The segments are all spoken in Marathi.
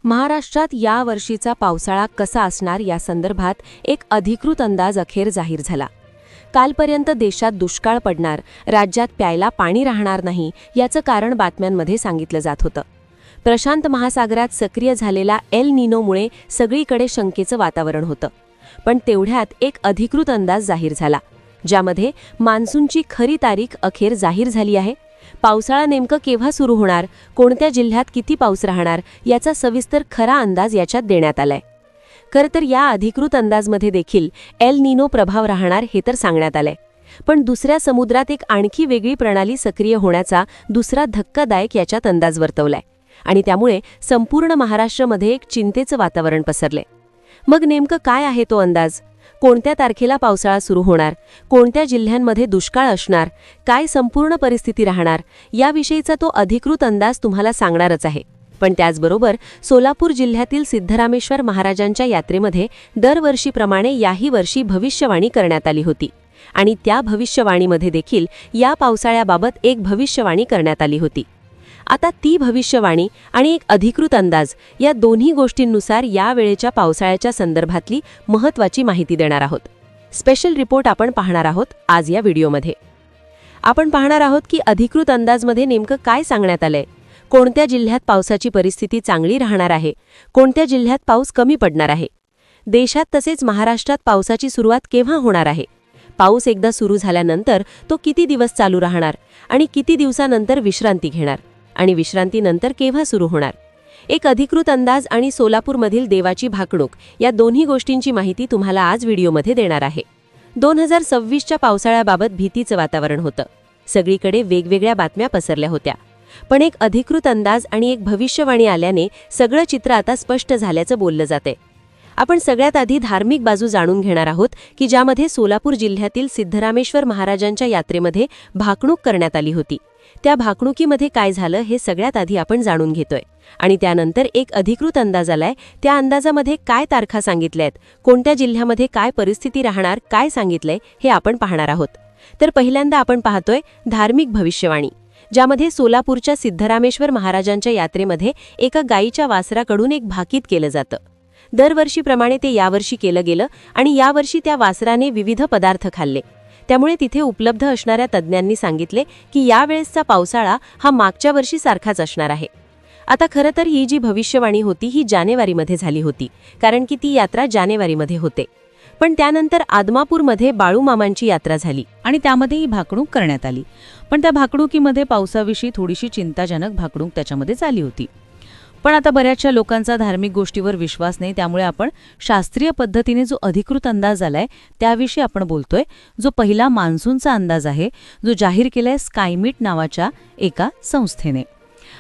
महाराष्ट्रात या वर्षीचा पावसाळा कसा असणार या संदर्भात एक अधिकृत अंदाज अखेर जाहीर झाला. कालपर्यंत देशात दुष्काळ पडणार, राज्यात प्यायला पाणी राहणार नाही याचं कारण बातम्यांमध्ये सांगितलं जात होतं. प्रशांत महासागरात सक्रिय झालेला एल निनोमुळे सगळीकडे शंकेचं वातावरण होतं. पण तेवढ्यात एक अधिकृत अंदाज जाहीर झाला, ज्यामध्ये मान्सूनची खरी तारीख अखेर जाहीर झाली आहे. पावसाळा नेमकं केव्हा सुरू होणार, कोणत्या जिल्ह्यात किती पाऊस राहणार याचा सविस्तर खरा अंदाज याच्यात देण्यात आलाय. खरं तर या अधिकृत अंदाजमध्ये देखील एल निनो प्रभाव राहणार हे तर सांगण्यात आलंय. पण दुसऱ्या समुद्रात एक आणखी वेगळी प्रणाली सक्रिय होण्याचा दुसरा धक्कादायक याच्यात अंदाज वर्तवलाय आणि त्यामुळे संपूर्ण महाराष्ट्रामध्ये एक चिंतेचं वातावरण पसरले. मग नेमकं काय आहे तो अंदाज? कोणत्या तारखेला पावसाळा सुरू होणार, कोणत्या जिल्ह्यांमध्ये दुष्काळ असणार, काय संपूर्ण परिस्थिती राहणार याविषयीचा तो अधिकृत अंदाज तुम्हाला सांगणारच आहे. पण त्याचबरोबर सोलापूर जिल्ह्यातील सिद्धरामेश्वर महाराजांच्या यात्रेमध्ये दरवर्षीप्रमाणे याही वर्षी भविष्यवाणी करण्यात आली होती आणि त्या भविष्यवाणीमध्ये देखील या पावसाळ्याबाबत एक भविष्यवाणी करण्यात आली होती. आता ती भविष्यवाणी आणि एक अधिकृत अंदाज या दोन्ही गोष्टींनुसार या वेळेच्या पावसाळ्याच्या संदर्भातली महत्त्वाची माहिती देणार आहोत. स्पेशल रिपोर्ट आपण पाहणार आहोत आज या व्हिडिओमध्ये. आपण पाहणार आहोत की अधिकृत अंदाजमध्ये नेमकं काय सांगण्यात आलंय, कोणत्या जिल्ह्यात पावसाची परिस्थिती चांगली राहणार आहे, कोणत्या जिल्ह्यात पाऊस कमी पडणार आहे. देशात तसेच महाराष्ट्रात पावसाची सुरुवात केव्हा होणार आहे, पाऊस एकदा सुरू झाल्यानंतर तो किती दिवस चालू राहणार आणि किती दिवसानंतर विश्रांती घेणार आणि विश्रांतीनंतर केव्हा सुरू होणार. एक अधिकृत अंदाज आणि सोलापूरमधील देवाची भाकणूक या दोन्ही गोष्टींची माहिती तुम्हाला आज व्हिडिओमध्ये देणार आहे. 2026च्या पावसाळ्याबाबत भीतीचं वातावरण होतं. सगळीकडे वेगवेगळ्या बातम्या पसरल्या होत्या. पण एक अधिकृत अंदाज आणि एक भविष्यवाणी आल्याने सगळं चित्र आता स्पष्ट झाल्याचं बोललं जाते. आपण सगळ्यात आधी धार्मिक बाजू जाणून घेणार आहोत की ज्यामध्ये सोलापूर जिल्ह्यातील सिद्धरामेश्वर महाराजांच्या यात्रेमध्ये भाकणूक करण्यात आली होती. त्या भाकणुकीमध्ये काय झालं हे सगळ्यात आधी आपण जाणून घेतोय आणि त्यानंतर एक अधिकृत अंदाज आलाय. त्या अंदाजामध्ये काय तारखा सांगितल्यात, कोणत्या जिल्ह्यामध्ये काय परिस्थिती राहणार काय सांगितलंय हे आपण पाहणार आहोत. तर पहिल्यांदा आपण पाहतोय धार्मिक भविष्यवाणी, ज्यामध्ये सोलापूरच्या सिद्धरामेश्वर महाराजांच्या यात्रेमध्ये एका गायीच्या वासराकडून एक भाकीत केलं जातं. दरवर्षीप्रमाणे ते यावर्षी केलं गेलं आणि यावर्षी त्या वासराने विविध पदार्थ खाल्ले. त्यामुळे तिथे उपलब्ध असणाऱ्या तज्ज्ञांनी सांगितले की यावेळेसचा पावसाळा हा मागच्या वर्षी सारखाच असणार आहे. आता खरं तर ही जी भविष्यवाणी होती ही जानेवारीमध्ये झाली होती, कारण की ती यात्रा जानेवारीमध्ये होते. पण त्यानंतर आदमापूरमध्ये बाळूमामांची यात्रा झाली आणि त्यामध्ये ही भाकणूक करण्यात आली. पण त्या भाकणुकीमध्ये पावसाविषयी थोडीशी चिंताजनक भाकणूक त्याच्यामध्ये झाली होती. पण आता बऱ्याचशा लोकांचा धार्मिक गोष्टीवर विश्वास नाही, त्यामुळे आपण शास्त्रीय पद्धतीने जो अधिकृत अंदाज आलाय त्याविषयी आपण बोलतोय, जो पहिला मान्सूनचा अंदाज आहे, जो जाहीर केलाय स्कायमेट नावाच्या एका संस्थेने.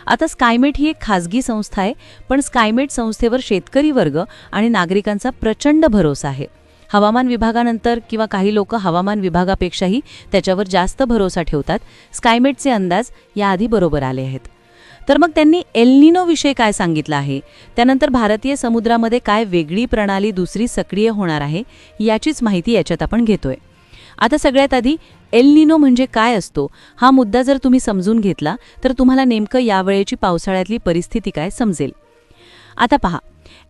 आता स्कायमेट ही एक खाजगी संस्था आहे, पण स्कायमेट संस्थेवर शेतकरी वर्ग आणि नागरिकांचा प्रचंड भरोसा आहे. हवामान विभागानंतर किंवा काही लोक हवामान विभागापेक्षाही त्याच्यावर जास्त भरोसा ठेवतात. स्कायमेटचे अंदाज याआधी बरोबर आले आहेत. तर मग त्यांनी एल निनो विषयी काय सांगितलं आहे, त्यानंतर भारतीय समुद्रामध्ये काय वेगळी प्रणाली दुसरी सक्रिय होणार आहे याचीच माहिती याच्यात आपण घेतोय. आता सगळ्यात आधी एल निनो म्हणजे काय असतो हा मुद्दा जर तुम्ही समजून घेतला तर तुम्हाला नेमकं यावेळेची पावसाळ्यातली परिस्थिती काय समजेल. आता पहा,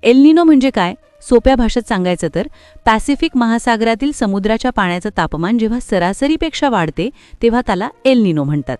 एल निनो म्हणजे काय, सोप्या भाषेत सांगायचं तर पॅसिफिक महासागरातील समुद्राच्या पाण्याचं तापमान जेव्हा सरासरीपेक्षा वाढते तेव्हा त्याला एल निनो म्हणतात.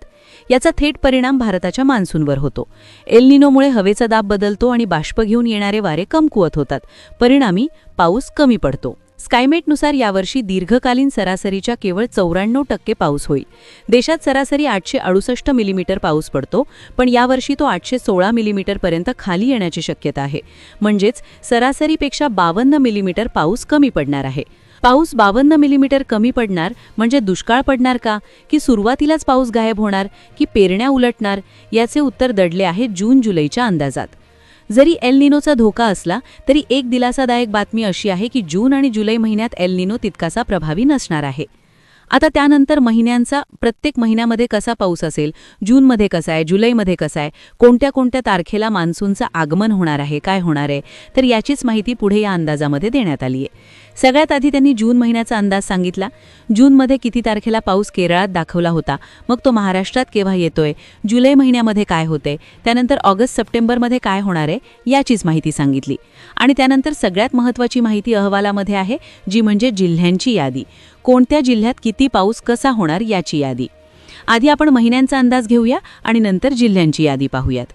याचा थेट परिणाम भारताच्या मान्सूनवर होतो. एल निनोमुळे हवेचा दाब बदलतो आणि बाष्प घेऊन येणारे वारे कमकुवत होतात. परिणामी पाऊस कमी पडतो. स्कायमेटनुसार यावर्षी दीर्घकालीन सरासरीच्या केवळ 94% पाऊस होईल. देशात सरासरी 868 मिलीमीटर पाऊस पडतो, पण यावर्षी तो 816 मिलीमीटरपर्यंत खाली येण्याची शक्यता आहे. म्हणजेच सरासरीपेक्षा 52 मिलीमीटर पाऊस कमी पडणार आहे. पाऊस 52 मिलीमीटर कमी पडणार म्हणजे दुष्काळ पडणार का, की सुरुवातीलाच पाऊस गायब होणार, की पेरण्या उलटणार, याचे उत्तर दडले आहे जून-जुलैच्या अंदाजात. जरी एल निनोचा धोका असला तरी एक दिलासादायक बातमी अशी आहे की जून आणि जुलै महिन्यात एल निनो तितकासा प्रभावी नसणार आहे. आता त्यानंतर महिन्यांचा प्रत्येक महिन्यामध्ये कसा पाऊस असेल, जूनमध्ये कसा आहे, जुलैमध्ये कसा आहे, कोणत्या कोणत्या तारखेला मान्सूनचं आगमन होणार आहे, काय होणार आहे, तर याचीच माहिती पुढे या अंदाजामध्ये देण्यात आली आहे. सगळ्यात आधी त्यांनी जून महिन्याचा अंदाज सांगितला. जूनमध्ये किती तारखेला पाऊस केरळात दाखवला होता, मग तो महाराष्ट्रात केव्हा येतोय, जुलै महिन्यामध्ये काय होते, त्यानंतर ऑगस्ट सप्टेंबरमध्ये काय होणार आहे याचीच माहिती सांगितली. आणि त्यानंतर सगळ्यात महत्त्वाची माहिती अहवालामध्ये आहे, जी म्हणजे जिल्ह्यांची यादी. कोणत्या जिल्ह्यात किती पाऊस कसा होणार याची यादी. आधी आपण महिन्यांचा अंदाज घेऊया आणि नंतर जिल्ह्यांची यादी पाहूयात.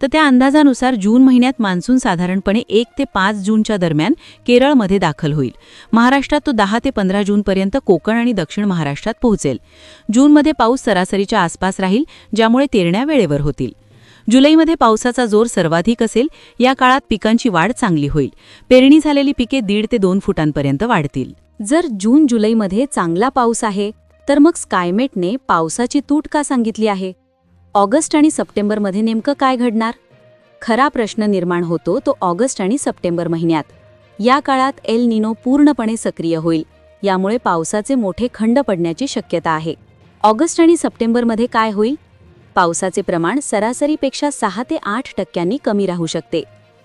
तर त्या अंदाजानुसार जून महिन्यात मान्सून साधारणपणे 1 ते 5 जूनच्या दरम्यान केरळमध्ये दाखल होईल. महाराष्ट्रात तो 10 ते 15 जूनपर्यंत कोकण आणि दक्षिण महाराष्ट्रात पोहोचेल. जूनमध्ये पाऊस सरासरीच्या आसपास राहील, ज्यामुळे पेरण्या वेळेवर होतील. जुलैमध्ये पावसाचा जोर सर्वाधिक असेल. या काळात पिकांची वाढ चांगली होईल. पेरणी झालेली पिके 1.5 ते 2 फुटांपर्यंत वाढतील. जर जून जुलैमध्ये चांगला पाऊस आहे, तर मग स्कायमेटने पावसाची तूट का सांगितली आहे? ऑगस्ट आणि सप्टेंबरमध्ये नेमकं काय घडणार? खरा प्रश्न निर्माण होतो तो ऑगस्ट आणि सप्टेंबर महिन्यात. या काळात एल निनो पूर्णपणे सक्रिय होईल. यामुळे पावसाचे मोठे खंड पडण्याची शक्यता आहे. ऑगस्ट आणि सप्टेंबरमध्ये काय होईल? पावसाचे प्रमाण सरासरीपेक्षा 6 ते 8% कमी राहू शकते.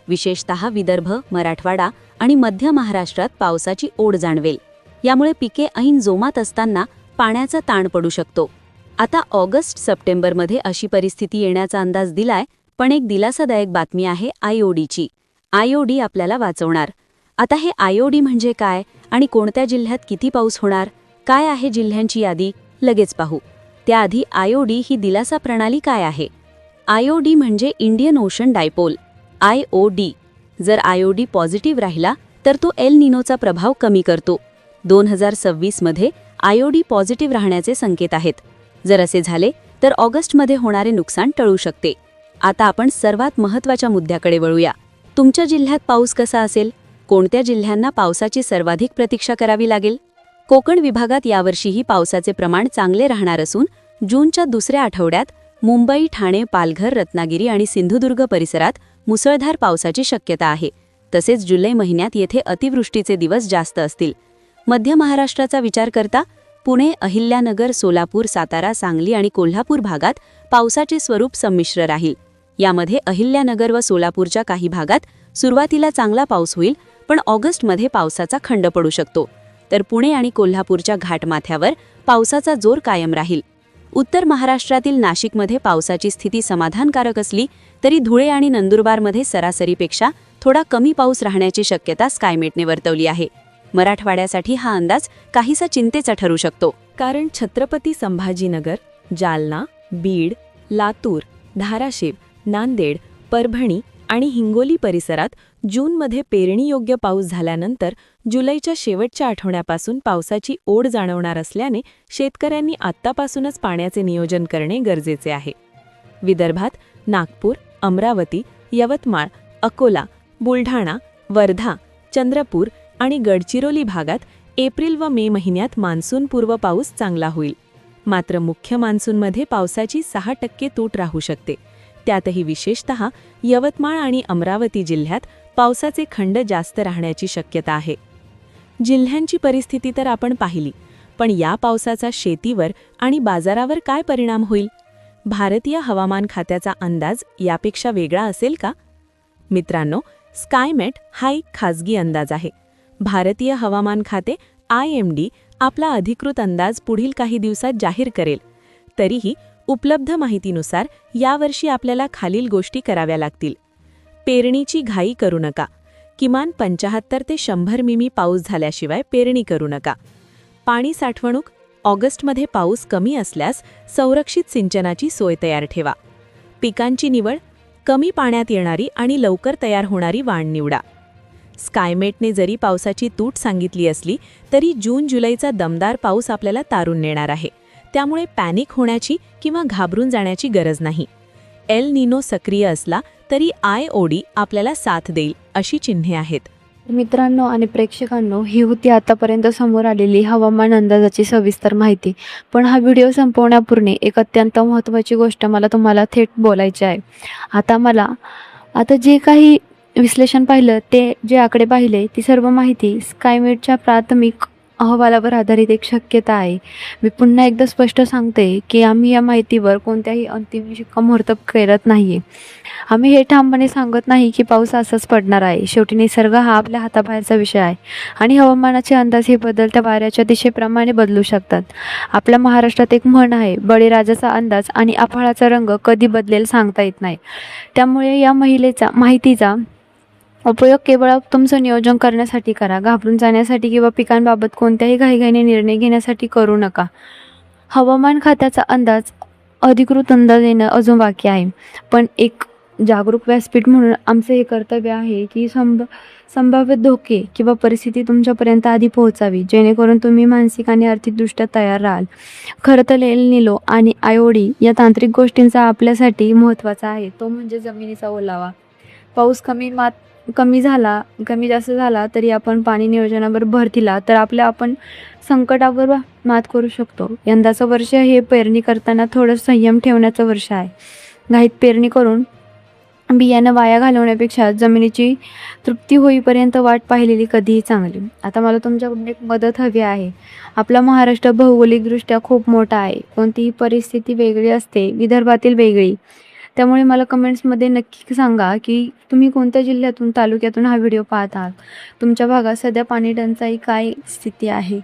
विशेषतः विदर्भ, मराठवाडा आणि मध्य महाराष्ट्रात पावसाची ओढ जाणवेल. यामुळे पिके ऐन जोमात असताना पाण्याचा ताण पडू शकतो. आता ऑगस्ट सप्टेंबरमध्ये अशी परिस्थिती येण्याचा अंदाज दिलाय, पण एक दिलासादायक बातमी आहे आयओडीची. आयओडी आपल्याला वाचवणार. आता हे आयओडी म्हणजे काय आणि कोणत्या जिल्ह्यात किती पाऊस होणार, काय आहे जिल्ह्यांची यादी, लगेच पाहू. त्याआधी आयओडी ही दिलासा प्रणाली काय आहे? आयओडी म्हणजे इंडियन ओशन डायपोल, आयओडी. जर आयओडी पॉझिटिव्ह राहिला तर तो एल निनोचा प्रभाव कमी करतो. 2026मध्ये आयओडी पॉझिटिव्ह राहण्याचे संकेत आहेत. जर असे झाले तर ऑगस्टमध्ये होणारे नुकसान टळू शकते. आता आपण सर्वात महत्त्वाच्या मुद्द्याकडे वळूया. तुमच्या जिल्ह्यात पाऊस कसा असेल? कोणत्या जिल्ह्यांना पावसाची सर्वाधिक प्रतीक्षा करावी लागेल? कोकण विभागात यावर्षीही पावसाचे प्रमाण चांगले राहणार असून जूनच्या दुसऱ्या आठवड्यात मुंबई, ठाणे, पालघर, रत्नागिरी आणि सिंधुदुर्ग परिसरात मुसळधार पावसाची शक्यता आहे. तसेच जुलै महिन्यात येथे अतिवृष्टीचे दिवस जास्त असतील. मध्य महाराष्ट्राचा विचार करता पुणे, अहिल्यानगर, सोलापूर, सातारा, सांगली आणि कोल्हापूर भागात पावसाचे स्वरूप संमिश्र राहील. यामध्ये अहिल्यानगर व सोलापूरच्या काही भागात सुरुवातीला चांगला पाऊस होईल, पण ऑगस्टमध्ये पावसाचा खंड पडू शकतो. तर पुणे आणि कोल्हापूरच्या घाटमाथ्यावर पावसाचा जोर कायम राहील. उत्तर महाराष्ट्रातील नाशिकमध्ये पावसाची स्थिती समाधानकारक असली तरी धुळे आणि नंदुरबारमध्ये सरासरीपेक्षा थोडा कमी पाऊस राहण्याची शक्यता स्कायमेटने वर्तवली आहे. मराठवाड्यासाठी हा अंदाज काहीसा चिंतेचा ठरू शकतो. कारण छत्रपती संभाजीनगर, जालना, बीड, लातूर, धाराशिव, नांदेड, परभणी आणि हिंगोली परिसरात जूनमध्ये पेरणीयोग्य पाऊस झाल्यानंतर जुलैच्या शेवटच्या आठवड्यापासून पावसाची ओढ जाणवणार असल्याने शेतकऱ्यांनी आत्तापासूनच पाण्याचे नियोजन करणे गरजेचे आहे. विदर्भात नागपूर, अमरावती, यवतमाळ, अकोला, बुलढाणा, वर्धा, चंद्रपूर आणि गडचिरोली भागात एप्रिल व मे महिन्यात मान्सूनपूर्व पाऊस चांगला होईल. मात्र मुख्य मान्सूनमध्ये पावसाची 6% तूट राहू शकते. त्यातही विशेषतः यवतमाळ आणि अमरावती जिल्ह्यात पावसाचे खंड जास्त राहण्याची शक्यता आहे. जिल्ह्यांची परिस्थिती तर आपण पाहिली, पण या पावसाचा शेतीवर आणि बाजारावर काय परिणाम होईल? भारतीय हवामान खात्याचा अंदाज यापेक्षा वेगळा असेल का? मित्रांनो, स्कायमेट हा एक खाजगी अंदाज आहे. भारतीय हवामान खाते IMD आपला अधिकृत अंदाज पुढील काही दिवसात जाहीर करेल. तरीही उपलब्ध माहितीनुसार यावर्षी आपल्याला खालील गोष्टी कराव्या लागतील. पेरणीची घाई करू नका. किमान 75 ते 100 मिमी पाऊस झाल्याशिवाय पेरणी करू नका. पाणी साठवणूक. ऑगस्टमध्ये पाऊस कमी असल्यास संरक्षित सिंचनाची सोय तयार ठेवा. पिकांची निवड. कमी पाण्यात येणारी आणि लवकर तयार होणारी वाण निवडा. स्कायमेटने जरी पावसाची तूट सांगितली असली तरी जून-जुलैचा दमदार पाऊस आपल्याला तारून नेणार आहे. त्यामुळे पॅनिक होण्याची किंवा घाबरून जाण्याची गरज नाही. एल निनो सक्रिय असला तरी IOD आपल्याला साथ देईल अशी चिन्हे आहेत. मित्रांनो आणि प्रेक्षकांनो, ही होती आतापर्यंत समोर आलेली हवामान अंदाजाची सविस्तर माहिती. पण हा व्हिडिओ संपवण्यापूर्वी एक अत्यंत महत्त्वाची गोष्ट मला तुम्हाला थेट बोलायची आहे. आता जे काही विश्लेषण पाहिलं, ते जे आकडे पाहिले, ती सर्व माहिती स्कायमेटच्या प्राथमिक अहवालावर आधारित एक शक्यता आहे. मी पुन्हा एकदा स्पष्ट सांगते की आम्ही या माहितीवर कोणत्याही अंतिम शिक्कामोर्तब करत नाही आहे. आम्ही हे ठामपणे सांगत नाही की पाऊस असाच पडणार आहे. शेवटी निसर्ग हा आपल्या हाताबाहेरचा विषय आहे आणि हवामानाचे अंदाज हे बदलत्या वाऱ्याच्या दिशेप्रमाणे बदलू शकतात. आपल्या महाराष्ट्रात एक म्हण आहे, बळीराजाचा अंदाज आणि आभाळाचा रंग कधी बदलेल सांगता येत नाही. त्यामुळे या माहितीचा उपयोग केवळ तुमचं नियोजन करण्यासाठी करा. घाबरून जाण्यासाठी किंवा पिकांबाबत कोणत्याही घाईघाईने निर्णय घेण्यासाठी करू नका. हवामान खात्याचा अधिकृत अंदाज येणं अजून बाकी आहे, पण एक जागरूक व्यासपीठ म्हणून आमचे हे कर्तव्य आहे की संभाव्य धोके किंवा परिस्थिती तुमच्यापर्यंत आधी पोहोचावी, जेणेकरून तुम्ही मानसिक आणि आर्थिकदृष्ट्या तयार राहाल. खरं तर एल निनो आणि आयोडी या तांत्रिक गोष्टींचा आपल्यासाठी महत्त्वाचा आहे, तो म्हणजे जमिनीचा ओलावा. पाऊस कमी जास्त झाला तरी आपण पाणी नियोजनावर भर दिला तर आपण संकटावर मात करू शकतो. यंदाचं वर्ष हे पेरणी करताना थोडं संयम ठेवण्याचं वर्ष आहे. घाईत पेरणी करून बियाणं वाया घालवण्यापेक्षा जमिनीची तृप्ती होईपर्यंत वाट पाहिलेली कधीही चांगली. आता मला तुमच्याकडून एक मदत हवी आहे. आपला महाराष्ट्र भौगोलिकदृष्ट्या खूप मोठा आहे. कोणतीही परिस्थिती वेगळी असते, विदर्भातील वेगळी. त्यामुळे मला कमेंट्समध्ये नक्की सांगा की तुम्ही कोणत्या जिल्ह्यातून, तालुक्यातून हा व्हिडिओ पाहत आहात. तुमच्या भागात सध्या पाणी टंचाई काय स्थिती आहे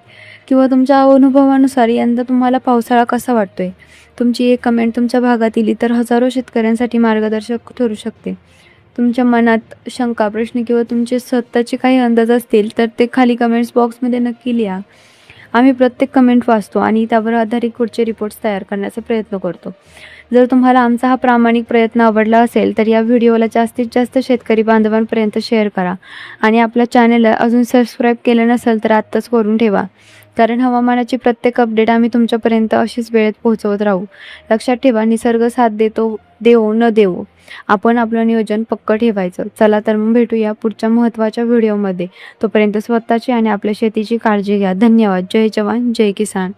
किंवा तुमच्या अनुभवानुसार यंदा तुम्हाला पावसाळा कसा वाटतोय. तुमची एक कमेंट तुमच्या भागातील इतर हजारो शेतकऱ्यांसाठी मार्गदर्शक ठरू शकते. तुमच्या मनात शंका, प्रश्न किंवा तुमचे स्वतःचे काही अंदाज असतील तर ते खाली कमेंट्स बॉक्समध्ये नक्की लिहा. आम्ही प्रत्येक कमेंट वाचतो आणि त्यावर आधारित पुढचे रिपोर्ट्स तयार करण्याचा प्रयत्न करतो. जर तुम्हाला आमचा हा प्रामाणिक प्रयत्न आवडला असेल तर या व्हिडिओला जास्तीत जास्त शेतकरी बांधवांपर्यंत शेअर करा आणि आपल्या चॅनलला अजून सबस्क्राईब केलं नसेल तर आत्ताच करून ठेवा, कारण हवामानाची प्रत्येक अपडेट आम्ही तुमच्यापर्यंत अशीच वेळेत पोहोचवत राहू. लक्षात ठेवा, निसर्ग साथ देवो न देवो, आपण आपलं नियोजन पक्क ठेवायचं. चला तर मग भेटूया पुढच्या महत्त्वाच्या व्हिडिओमध्ये. तोपर्यंत स्वतःची आणि आपल्या शेतीची काळजी घ्या. धन्यवाद. जय जवान, जय किसान.